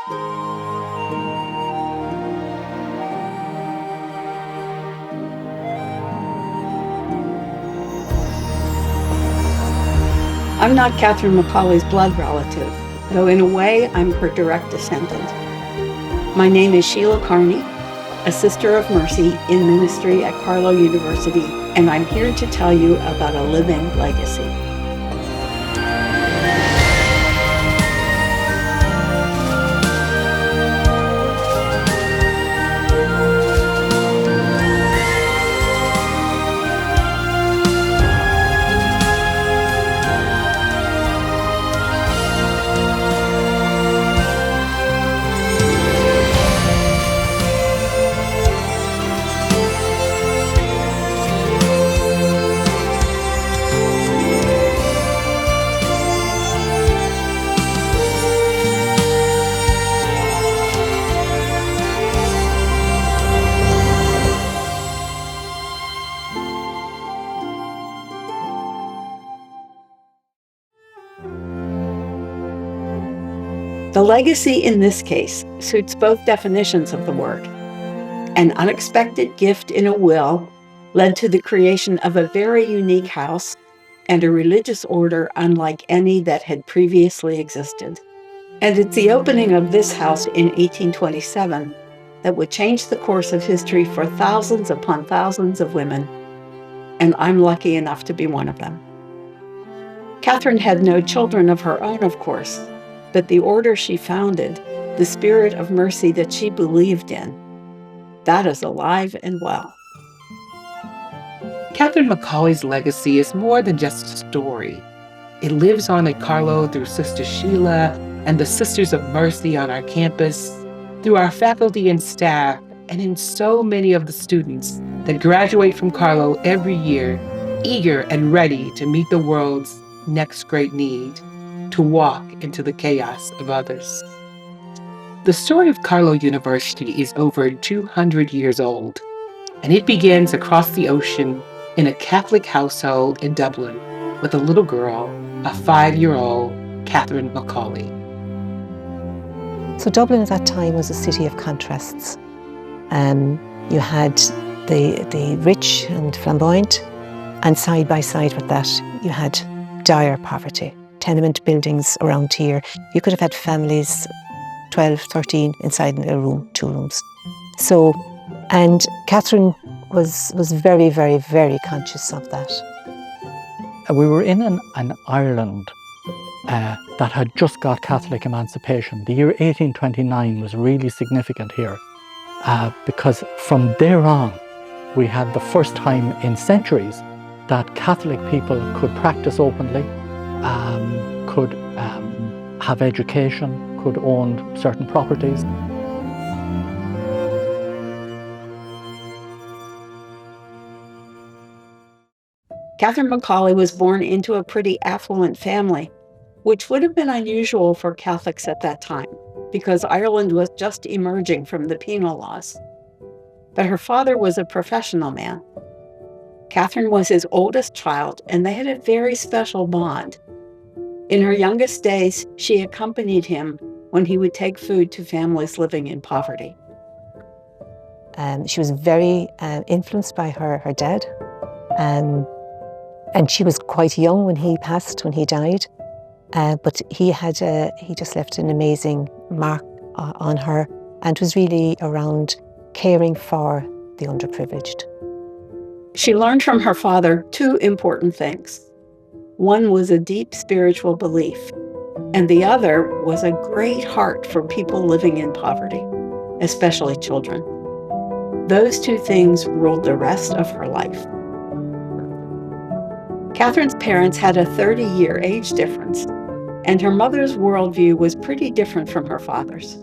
I'm not Catherine McAuley's blood relative, though in a way I'm her direct descendant. My name is Sheila Carney, a Sister of Mercy in ministry at Carlow University, and I'm here to tell you about a living legacy. The legacy in this case suits both definitions of the word. An unexpected gift in a will led to the creation of a very unique house and a religious order unlike any that had previously existed. And it's the opening of this house in 1827 that would change the course of history for thousands upon thousands of women, and I'm lucky enough to be one of them. Catherine had no children of her own, of course, but the order she founded, the spirit of mercy that she believed in, that is alive and well. Catherine McAuley's legacy is more than just a story. It lives on at Carlow through Sister Sheila and the Sisters of Mercy on our campus, through our faculty and staff, and in so many of the students that graduate from Carlow every year, eager and ready to meet the world's next great need, to walk into the chaos of others. The story of Carlow University is over 200 years old, and it begins across the ocean in a Catholic household in Dublin with a little girl, a 5-year-old Catherine McAuley. So Dublin at that time was a city of contrasts. You had the rich and flamboyant, and side by side with that, you had dire poverty. Tenement buildings around here. You could have had families, 12, 13, inside a room, 2 rooms. So, and Catherine was very, very, very conscious of that. We were in an Ireland that had just got Catholic emancipation. The year 1829 was really significant here because from there on, we had the first time in centuries that Catholic people could practice openly, could have education, could own certain properties. Catherine McAuley was born into a pretty affluent family, which would have been unusual for Catholics at that time, because Ireland was just emerging from the penal laws. But her father was a professional man. Catherine was his oldest child, and they had a very special bond. In her youngest days, she accompanied him when he would take food to families living in poverty. She was very influenced by her dad. And she was quite young when he passed, when he died. But he just left an amazing mark on her and was really around caring for the underprivileged. She learned from her father 2 important things. One was a deep spiritual belief, and the other was a great heart for people living in poverty, especially children. Those 2 things ruled the rest of her life. Catherine's parents had a 30-year age difference, and her mother's worldview was pretty different from her father's.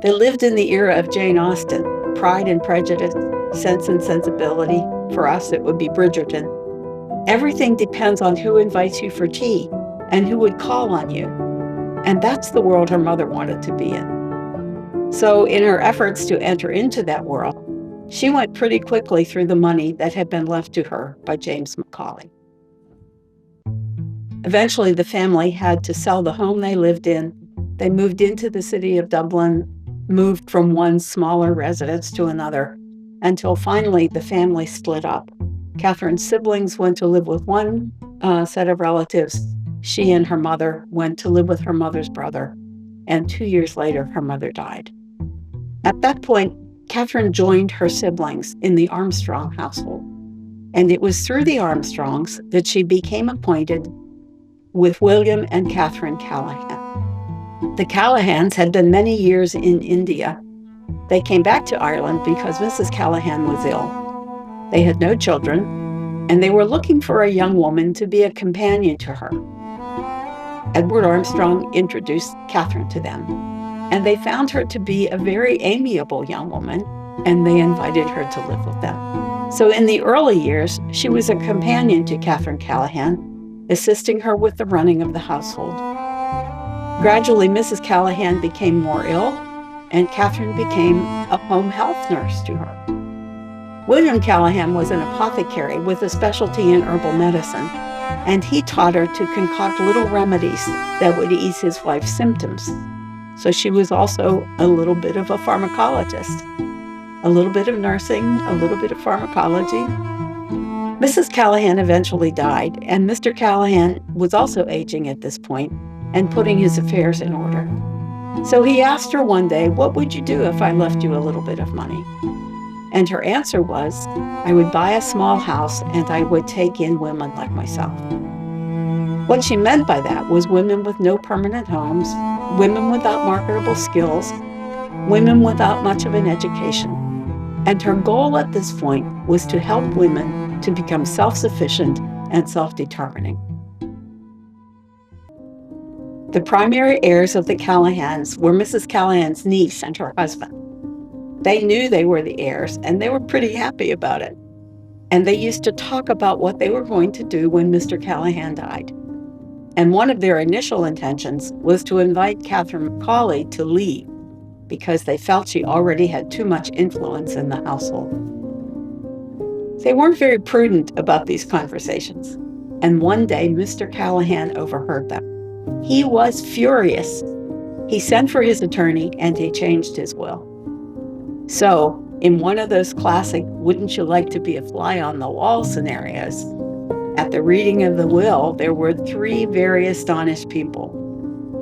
They lived in the era of Jane Austen, Pride and Prejudice, Sense and Sensibility. For us, it would be Bridgerton. Everything depends on who invites you for tea and who would call on you. And that's the world her mother wanted to be in. So in her efforts to enter into that world, she went pretty quickly through the money that had been left to her by James McAuley. Eventually, the family had to sell the home they lived in They moved into the city of Dublin, moved from one smaller residence to another, until finally the family split up. Catherine's siblings went to live with one set of relatives. She and her mother went to live with her mother's brother, and 2 years later, her mother died. At that point, Catherine joined her siblings in the Armstrong household, and it was through the Armstrongs that she became acquainted with William and Catherine Callahan. The Callahans had been many years in India. They came back to Ireland because Mrs. Callahan was ill. They had no children, and they were looking for a young woman to be a companion to her. Edward Armstrong introduced Catherine to them, and they found her to be a very amiable young woman, and they invited her to live with them. So in the early years, she was a companion to Catherine Callahan, assisting her with the running of the household. Gradually, Mrs. Callahan became more ill, and Catherine became a home health nurse to her. William Callahan was an apothecary with a specialty in herbal medicine, and he taught her to concoct little remedies that would ease his wife's symptoms. So she was also a little bit of a pharmacologist, a little bit of nursing, a little bit of pharmacology. Mrs. Callahan eventually died, and Mr. Callahan was also aging at this point and putting his affairs in order. So he asked her one day, "What would you do if I left you a little bit of money?" And her answer was, "I would buy a small house and I would take in women like myself." What she meant by that was women with no permanent homes, women without marketable skills, women without much of an education. And her goal at this point was to help women to become self-sufficient and self-determining. The primary heirs of the Callahans were Mrs. Callahan's niece and her husband. They knew they were the heirs, and they were pretty happy about it. And they used to talk about what they were going to do when Mr. Callahan died. And one of their initial intentions was to invite Catherine McAuley to leave because they felt she already had too much influence in the household. They weren't very prudent about these conversations, and one day Mr. Callahan overheard them. He was furious. He sent for his attorney and he changed his will. So, in one of those classic wouldn't you like to be a fly on the wall scenarios, at the reading of the will, there were 3 very astonished people.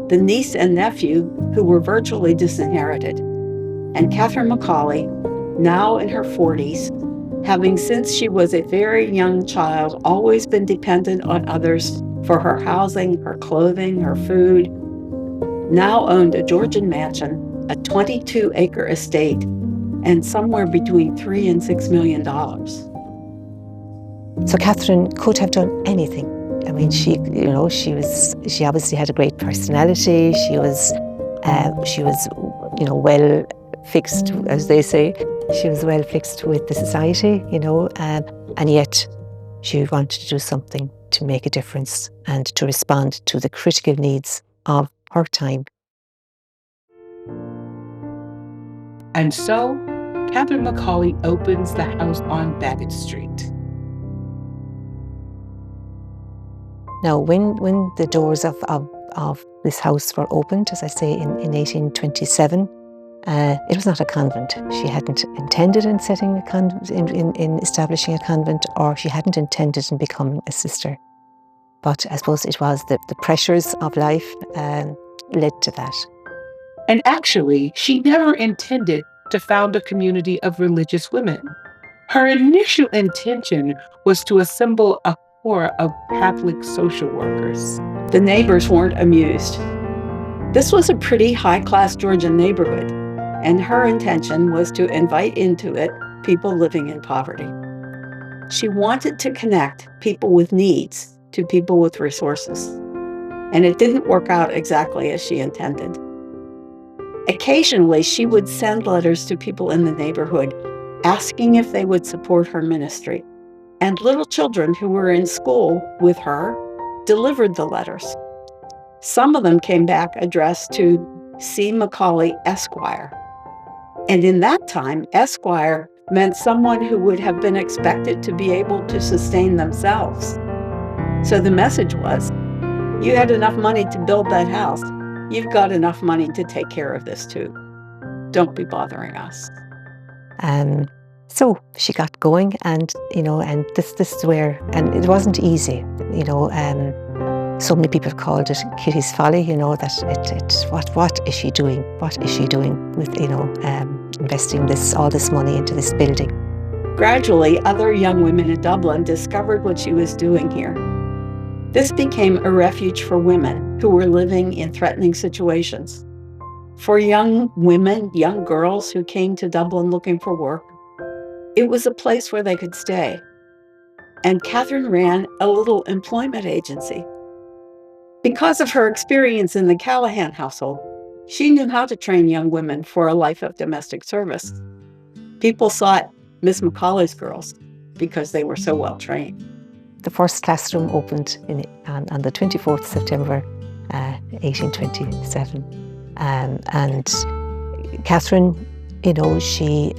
The niece and nephew, who were virtually disinherited, and Catherine McAuley, now in her 40s, having since she was a very young child always been dependent on others for her housing, her clothing, her food, now owned a Georgian mansion, a 22-acre estate, and somewhere between $3 and $6 million. So Catherine could have done anything. I mean, she obviously had a great personality. She was, well fixed, as they say. She was well fixed with the society, and yet she wanted to do something to make a difference and to respond to the critical needs of her time. And so, Catherine McAuley opens the house on Baggot Street. Now, when the doors of this house were opened, as I say, in 1827, it was not a convent. She hadn't intended in setting a convent, in establishing a convent, or she hadn't intended in becoming a sister. But I suppose it was the pressures of life led to that. And actually, she never intended to found a community of religious women. Her initial intention was to assemble a corps of Catholic social workers. The neighbors weren't amused. This was a pretty high-class Georgian neighborhood, and her intention was to invite into it people living in poverty. She wanted to connect people with needs to people with resources, and it didn't work out exactly as she intended. Occasionally, she would send letters to people in the neighborhood asking if they would support her ministry, and little children who were in school with her delivered the letters. Some of them came back addressed to C. McAuley, Esquire. And in that time, Esquire meant someone who would have been expected to be able to sustain themselves. So the message was, you had enough money to build that house. You've got enough money to take care of this too. Don't be bothering us. So she got going, and and this is where, and it wasn't easy. So many people called it Kitty's folly. That what is she doing? What is she doing with investing all this money into this building? Gradually, other young women in Dublin discovered what she was doing here. This became a refuge for women who were living in threatening situations. For young women, young girls who came to Dublin looking for work, it was a place where they could stay. And Catherine ran a little employment agency. Because of her experience in the Callahan household, she knew how to train young women for a life of domestic service. People sought Miss McAuley's girls because they were so well trained. The first classroom opened on the 24th September 1827. And Catherine, she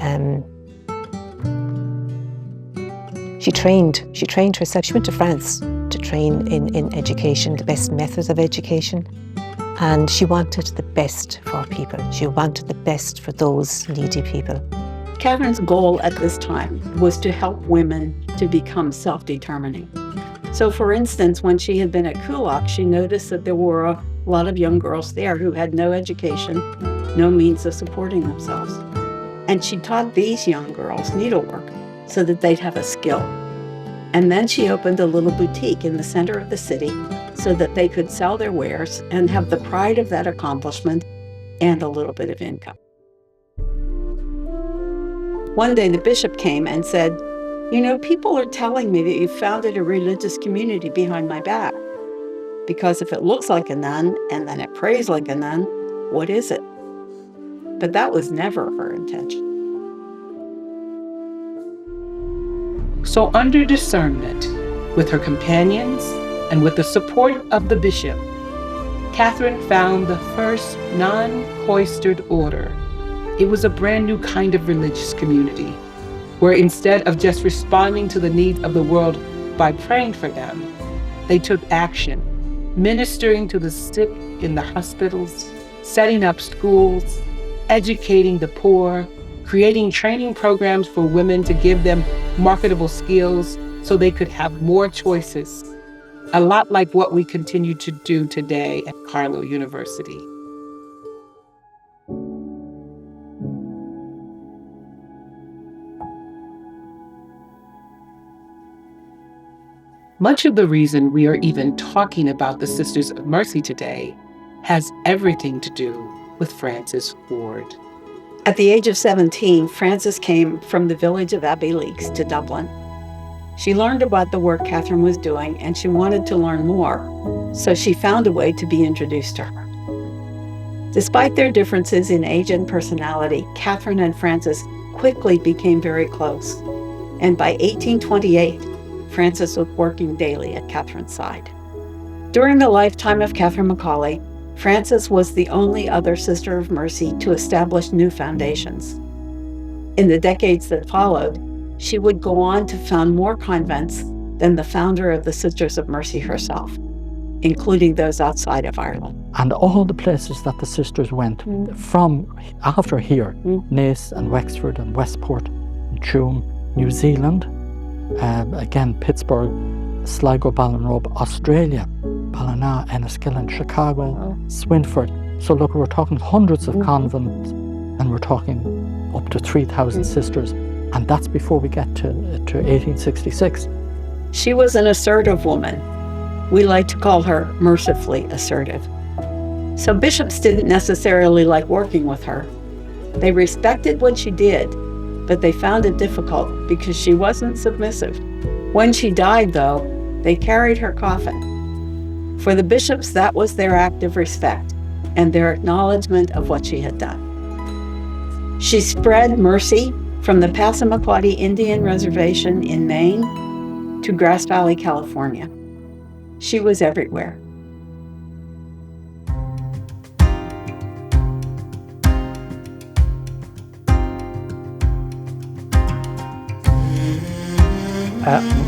trained herself. She went to France to train in education, the best methods of education. And she wanted the best for people. She wanted the best for those needy people. Catherine's goal at this time was to help women to become self-determining. So for instance, when she had been at Coolock, she noticed that there were a lot of young girls there who had no education, no means of supporting themselves. And she taught these young girls needlework so that they'd have a skill. And then she opened a little boutique in the center of the city so that they could sell their wares and have the pride of that accomplishment and a little bit of income. One day the bishop came and said, people are telling me that you founded a religious community behind my back. Because if it looks like a nun and then it prays like a nun, what is it? But that was never her intention. So under discernment, with her companions and with the support of the bishop, Catherine found the first non-cloistered order. It was a brand new kind of religious community, where instead of just responding to the needs of the world by praying for them, they took action, ministering to the sick in the hospitals, setting up schools, educating the poor, creating training programs for women to give them marketable skills so they could have more choices. A lot like what we continue to do today at Carlow University. Much of the reason we are even talking about the Sisters of Mercy today has everything to do with Frances Ward. At the age of 17, Frances came from the village of Abbeyleix to Dublin. She learned about the work Catherine was doing, and she wanted to learn more, so she found a way to be introduced to her. Despite their differences in age and personality, Catherine and Frances quickly became very close, and by 1828, Frances was working daily at Catherine's side. During the lifetime of Catherine McAuley, Frances was the only other Sister of Mercy to establish new foundations. In the decades that followed, she would go on to found more convents than the founder of the Sisters of Mercy herself, including those outside of Ireland. And all the places that the sisters went from after here, Naas and Wexford and Westport, and Tuam, New Zealand, again Pittsburgh, Sligo, Ballinrobe, Australia, Ballina, Enniskillen, Chicago, Swinford. So look, we're talking hundreds of convents, and we're talking up to 3,000 sisters. And that's before we get to 1866. She was an assertive woman. We like to call her mercifully assertive. So bishops didn't necessarily like working with her. They respected what she did, but they found it difficult because she wasn't submissive. When she died, though, they carried her coffin. For the bishops, that was their act of respect and their acknowledgement of what she had done. She spread mercy from the Passamaquoddy Indian Reservation in Maine to Grass Valley, California. She was everywhere.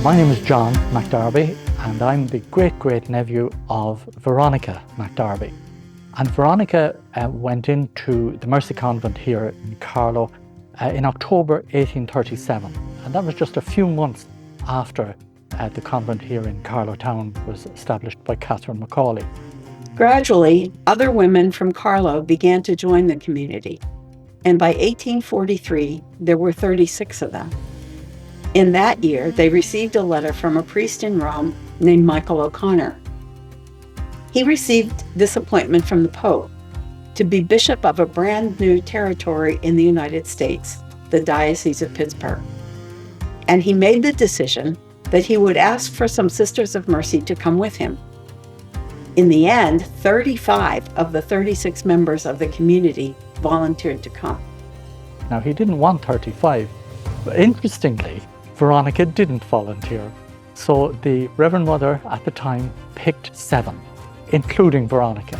My name is John McDarby, and I'm the great-great-nephew of Veronica McDarby. And Veronica went into the Mercy Convent here in Carlow in October 1837. And that was just a few months after the convent here in Carlow Town was established by Catherine McAuley. Gradually, other women from Carlow began to join the community, and by 1843, there were 36 of them. In that year, they received a letter from a priest in Rome named Michael O'Connor. He received this appointment from the Pope to be bishop of a brand new territory in the United States, the Diocese of Pittsburgh. And he made the decision that he would ask for some Sisters of Mercy to come with him. In the end, 35 of the 36 members of the community volunteered to come. Now, he didn't want 35, but interestingly, Veronica didn't volunteer. So the Reverend Mother at the time picked 7, including Veronica.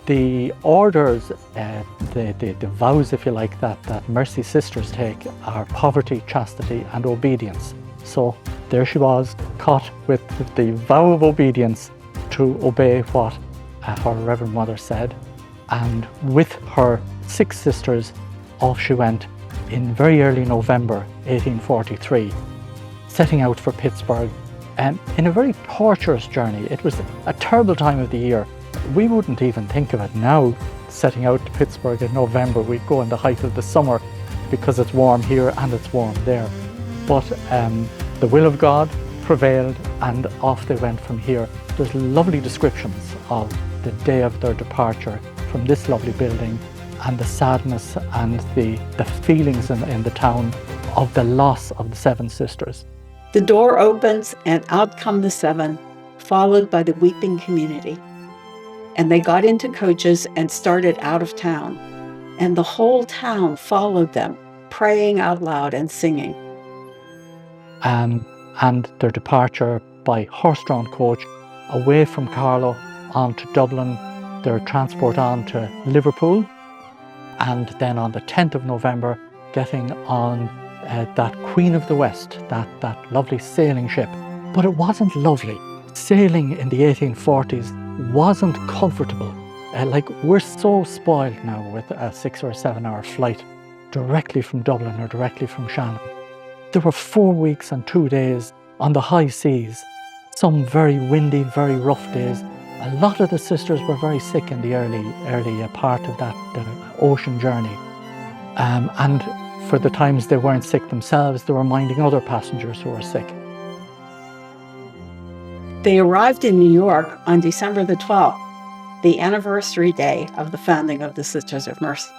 The orders, the vows, if you like, that Mercy Sisters take are poverty, chastity, and obedience. So there she was, caught with the vow of obedience to obey what her Reverend Mother said. And with her 6 sisters, off she went in very early November 1843, setting out for Pittsburgh in a very torturous journey. It was a terrible time of the year. We wouldn't even think of it now, setting out to Pittsburgh in November. We'd go in the height of the summer because it's warm here and it's warm there. But the will of God prevailed, and off they went from here. There's lovely descriptions of the day of their departure from this lovely building, and the sadness and the feelings in the town of the loss of the 7 sisters. The door opens and out come the 7, followed by the weeping community. And they got into coaches and started out of town. And the whole town followed them, praying out loud and singing. And their departure by horse-drawn coach away from Carlow on to Dublin, their transport on to Liverpool, and then on the 10th of November getting on that Queen of the West, that lovely sailing ship. But it wasn't lovely. Sailing in the 1840s wasn't comfortable. We're so spoiled now with a 6 or 7 hour flight directly from Dublin or directly from Shannon. There were 4 weeks and 2 days on the high seas, some very windy, very rough days. A lot of the sisters were very sick in the early part of that ocean journey. And for the times they weren't sick themselves, they were minding other passengers who were sick. They arrived in New York on December the 12th, the anniversary day of the founding of the Sisters of Mercy.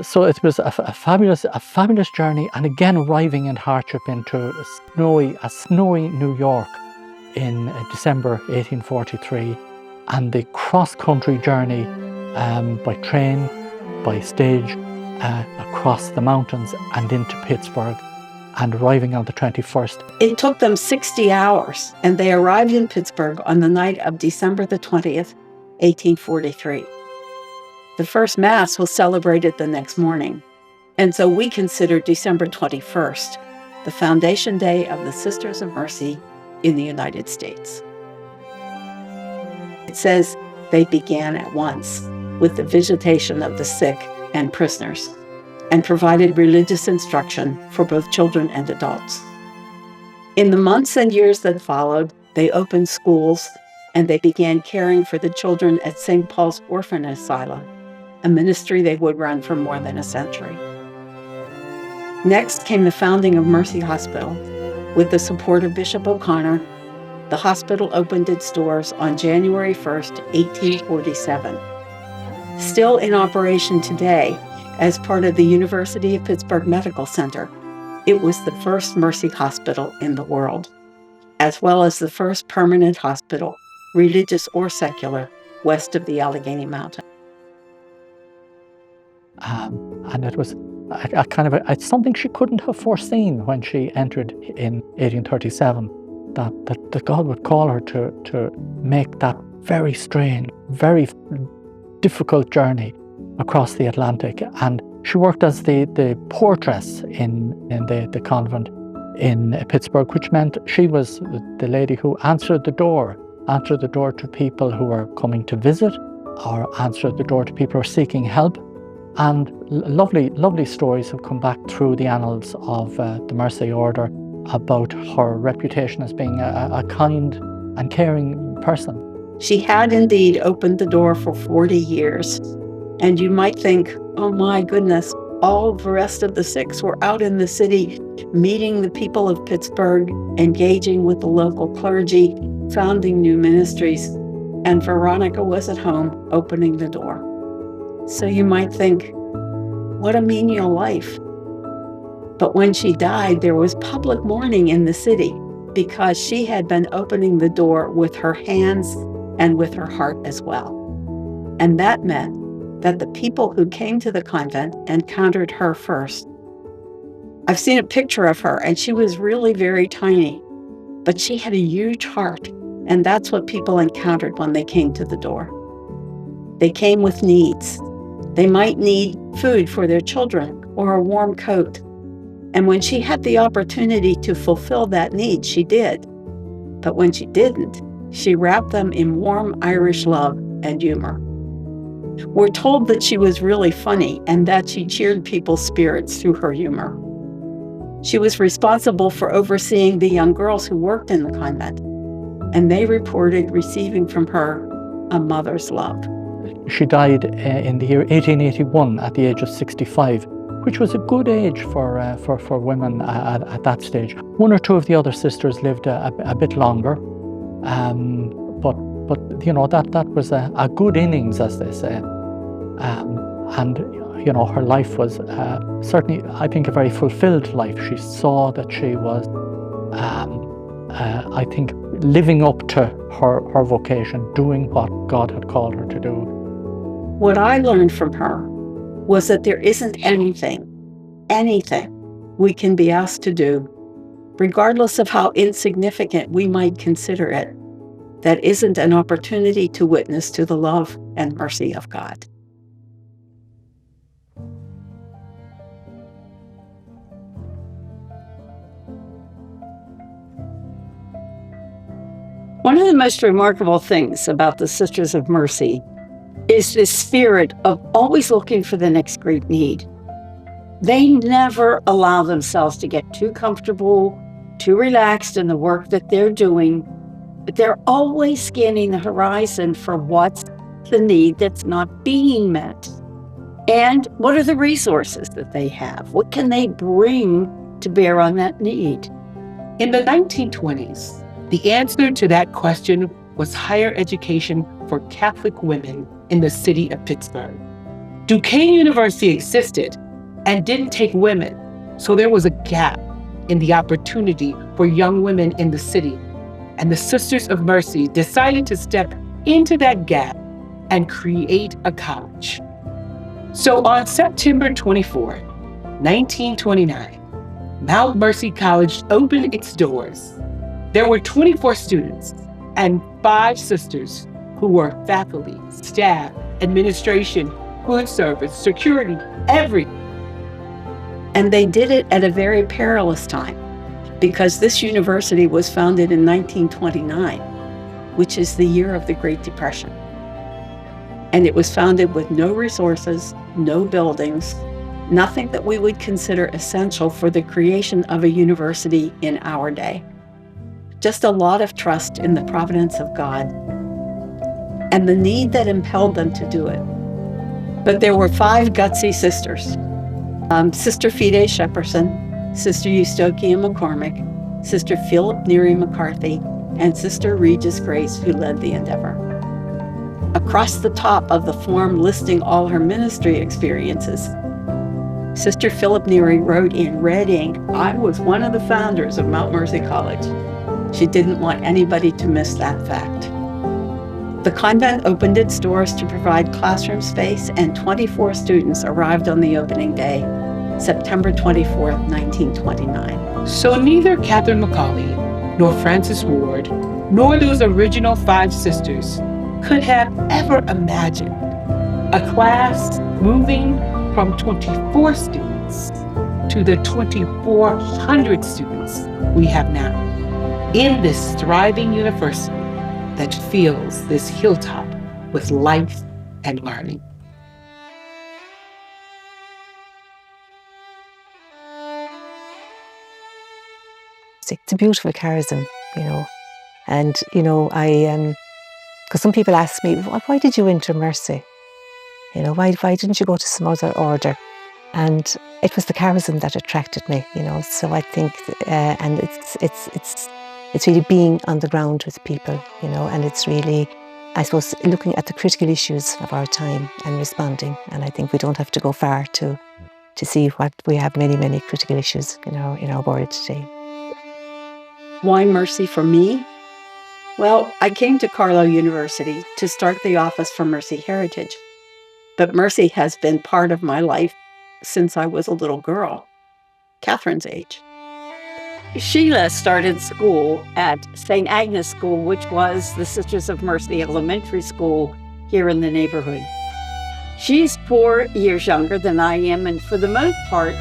So it was a fabulous journey, and again arriving in hardship into a snowy New York in December 1843, and the cross-country journey by train, by stage, across the mountains and into Pittsburgh, and arriving on the 21st. It took them 60 hours, and they arrived in Pittsburgh on the night of December the 20th, 1843. The first Mass was celebrated the next morning, and so we consider December 21st the foundation day of the Sisters of Mercy in the United States. It says they began at once with the visitation of the sick and prisoners, and provided religious instruction for both children and adults. In the months and years that followed, they opened schools, and they began caring for the children at St. Paul's Orphan Asylum, a ministry they would run for more than a century. Next came the founding of Mercy Hospital. With the support of Bishop O'Connor, the hospital opened its doors on January 1st, 1847. Still in operation today as part of the University of Pittsburgh Medical Center, it was the first Mercy Hospital in the world, as well as the first permanent hospital, religious or secular, west of the Allegheny Mountain. And it was it's something she couldn't have foreseen when she entered in 1837, that God would call her to make that very strange, very difficult journey across the Atlantic. And she worked as the portress in the convent in Pittsburgh, which meant she was the lady who answered the door answer the door to people who are coming to visit, or answer the door to people who are seeking help. And lovely stories have come back through the annals of the Mercy Order about her reputation as being a kind and caring person. She had indeed opened the door for 40 years. And you might think, oh my goodness, all the rest of the 6 were out in the city, meeting the people of Pittsburgh, engaging with the local clergy, founding new ministries, and Veronica was at home opening the door. So you might think, what a menial life. But when she died, there was public mourning in the city because she had been opening the door with her hands and with her heart as well. And that meant that the people who came to the convent encountered her first. I've seen a picture of her, and she was really very tiny, but she had a huge heart, and that's what people encountered when they came to the door. They came with needs. They might need food for their children or a warm coat. And when she had the opportunity to fulfill that need, she did. But when she didn't, she wrapped them in warm Irish love and humor. We're told that she was really funny and that she cheered people's spirits through her humor. She was responsible for overseeing the young girls who worked in the convent, and they reported receiving from her a mother's love. She died in the year 1881 at the age of 65, which was a good age for women at that stage. One or two of the other sisters lived a bit longer, but you know, that was a good innings, as they say. And you know, her life was certainly, I think, a very fulfilled life. She saw that she was, I think, living up to her vocation, doing what God had called her to do. What I learned from her was that there isn't anything we can be asked to do, regardless of how insignificant we might consider it, that isn't an opportunity to witness to the love and mercy of God. One of the most remarkable things about the Sisters of Mercy is this spirit of always looking for the next great need. They never allow themselves to get too comfortable, too relaxed in the work that they're doing, but they're always scanning the horizon for what's the need that's not being met. And what are the resources that they have? What can they bring to bear on that need? In the 1920s, the answer to that question was higher education for Catholic women in the city of Pittsburgh. Duquesne University existed and didn't take women, so there was a gap in the opportunity for young women in the city. And the Sisters of Mercy decided to step into that gap and create a college. So on September 24, 1929, Mount Mercy College opened its doors. There were 24 students and 5 sisters who were faculty, staff, administration, food service, security, everything. And they did it at a very perilous time, because this university was founded in 1929, which is the year of the Great Depression. And it was founded with no resources, no buildings, nothing that we would consider essential for the creation of a university in our day. Just a lot of trust in the providence of God and the need that impelled them to do it. But there were 5 gutsy sisters. Sister Fide Shepperson, Sister Eustochia McCormick, Sister Philip Neary McCarthy, and Sister Regis Grace, who led the endeavor. Across the top of the form listing all her ministry experiences, Sister Philip Neary wrote in red ink, "I was one of the founders of Mount Mercy College." She didn't want anybody to miss that fact. The convent opened its doors to provide classroom space, and 24 students arrived on the opening day, September 24, 1929. So neither Catherine McAuley, nor Frances Ward, nor those original 5 sisters could have ever imagined a class moving from 24 students to the 2,400 students we have now in this thriving university that fills this hilltop with life and learning. It's a beautiful charism, and I because some people ask me, why did you enter Mercy? Why didn't you go to some other order? And it was the charism that attracted me, So I think, and it's really being on the ground with people, and it's really, I suppose, looking at the critical issues of our time and responding. And I think we don't have to go far to see what we have many critical issues in our world today. Why Mercy for me? Well, I came to Carlow University to start the Office for Mercy Heritage. But Mercy has been part of my life since I was a little girl, Catherine's age. Sheila started school at St. Agnes School, which was the Sisters of Mercy Elementary School here in the neighborhood. She's 4 years younger than I am, and for the most part,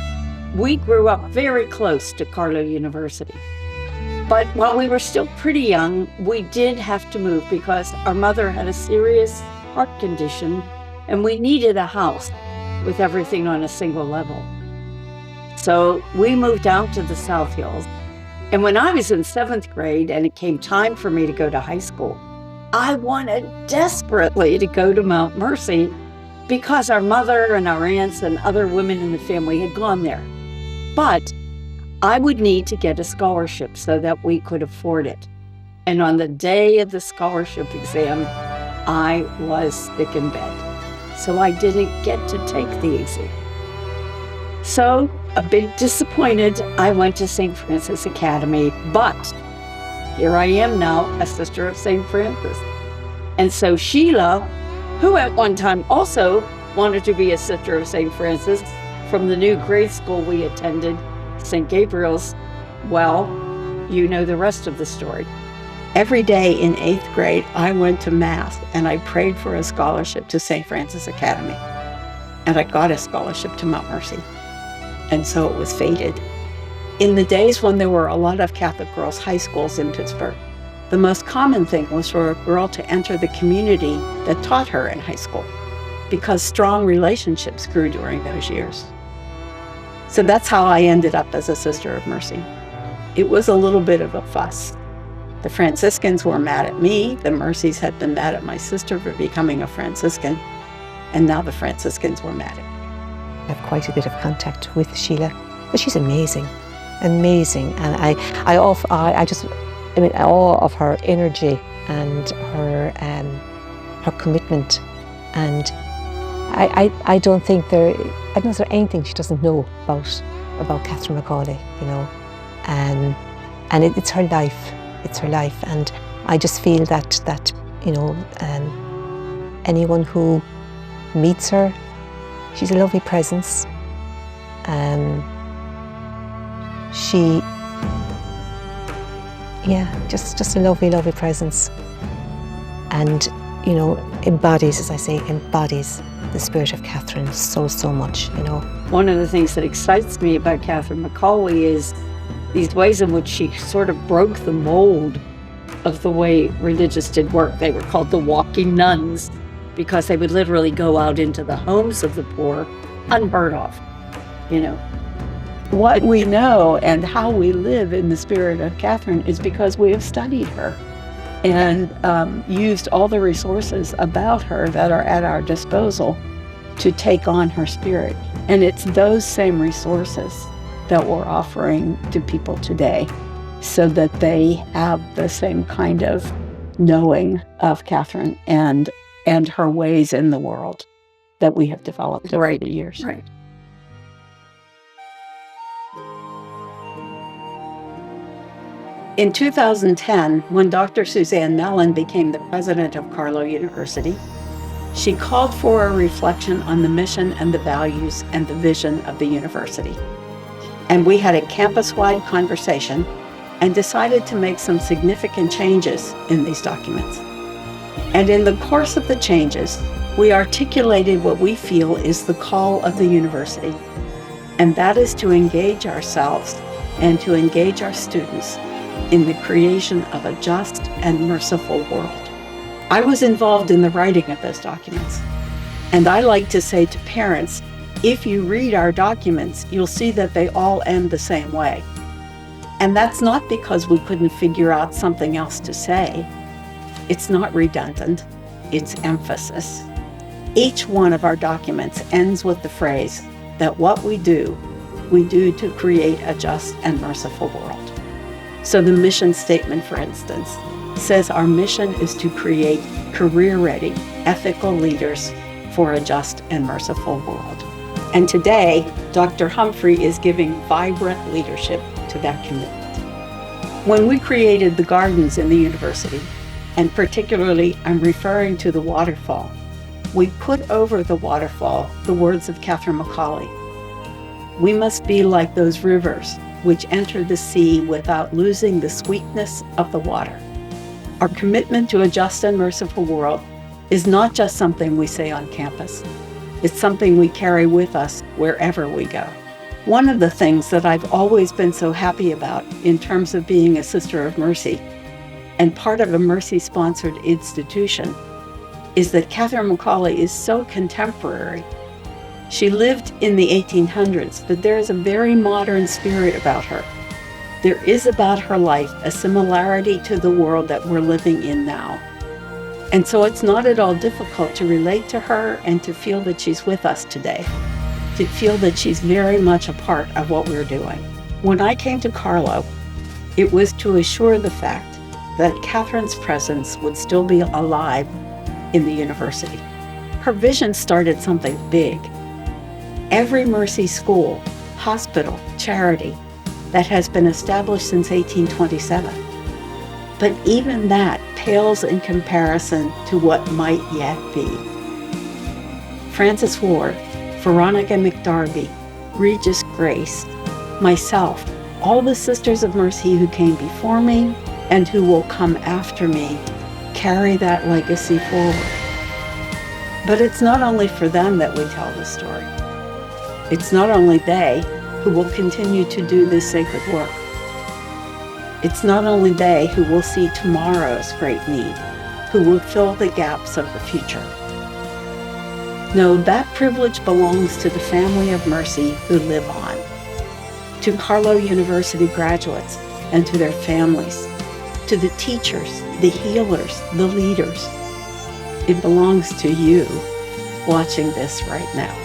we grew up very close to Carlow University. But while we were still pretty young, we did have to move because our mother had a serious heart condition and we needed a house with everything on a single level. So we moved out to the South Hills. And when I was in 7th grade and it came time for me to go to high school, I wanted desperately to go to Mount Mercy because our mother and our aunts and other women in the family had gone there. But I would need to get a scholarship so that we could afford it. And on the day of the scholarship exam, I was sick in bed. So I didn't get to take the exam. So, a bit disappointed, I went to St. Francis Academy, but here I am now, a sister of St. Francis. And so Sheila, who at one time also wanted to be a sister of St. Francis from the new grade school we attended, St. Gabriel's, well, you know the rest of the story. Every day in 8th grade, I went to Mass and I prayed for a scholarship to St. Francis Academy. And I got a scholarship to Mount Mercy. And so it was fated. In the days when there were a lot of Catholic girls' high schools in Pittsburgh, the most common thing was for a girl to enter the community that taught her in high school, because strong relationships grew during those years. So that's how I ended up as a Sister of Mercy. It was a little bit of a fuss. The Franciscans were mad at me. The Mercies had been mad at my sister for becoming a Franciscan. And now the Franciscans were mad at me. I have quite a bit of contact with Sheila, but she's amazing. And I just awe of her energy and her commitment. And I don't think there's anything she doesn't know about Catherine McAuley, and it's her life. It's her life, and I just feel that anyone who meets her, she's a lovely presence. Just a lovely presence, and embodies the spirit of Catherine so much. One of the things that excites me about Catherine McAuley is these ways in which she sort of broke the mold of the way religious did work. They were called the walking nuns because they would literally go out into the homes of the poor, unheard of. What we know and how we live in the spirit of Catherine is because we have studied her and used all the resources about her that are at our disposal to take on her spirit. And it's those same resources that we're offering to people today so that they have the same kind of knowing of Catherine and her ways in the world that we have developed over the years. Right. In 2010, when Dr. Suzanne Mellon became the president of Carlow University, she called for a reflection on the mission and the values and the vision of the university. And we had a campus-wide conversation and decided to make some significant changes in these documents. And in the course of the changes, we articulated what we feel is the call of the university, and that is to engage ourselves and to engage our students in the creation of a just and merciful world. I was involved in the writing of those documents. And I like to say to parents, if you read our documents, you'll see that they all end the same way. And that's not because we couldn't figure out something else to say. It's not redundant, it's emphasis. Each one of our documents ends with the phrase that what we do to create a just and merciful world. So the mission statement, for instance, says our mission is to create career-ready, ethical leaders for a just and merciful world. And today, Dr. Humphrey is giving vibrant leadership to that commitment. When we created the gardens in the university, and particularly I'm referring to the waterfall, we put over the waterfall the words of Catherine McAuley. We must be like those rivers which enter the sea without losing the sweetness of the water. Our commitment to a just and merciful world is not just something we say on campus. It's something we carry with us wherever we go. One of the things that I've always been so happy about in terms of being a Sister of Mercy and part of a Mercy-sponsored institution is that Catherine McAuley is so contemporary. She lived in the 1800s, but there is a very modern spirit about her. There is about her life a similarity to the world that we're living in now. And so it's not at all difficult to relate to her and to feel that she's with us today, to feel that she's very much a part of what we're doing. When I came to Carlow, it was to assure the fact that Catherine's presence would still be alive in the university. Her vision started something big. Every Mercy school, hospital, charity that has been established since 1827. But even that pales in comparison to what might yet be. Francis Ward, Veronica McDarby, Regis Grace, myself, all the Sisters of Mercy who came before me and who will come after me carry that legacy forward. But it's not only for them that we tell the story. It's not only they who will continue to do this sacred work. It's not only they who will see tomorrow's great need, who will fill the gaps of the future. No, that privilege belongs to the family of mercy who live on, to Carlow University graduates and to their families, to the teachers, the healers, the leaders. It belongs to you watching this right now.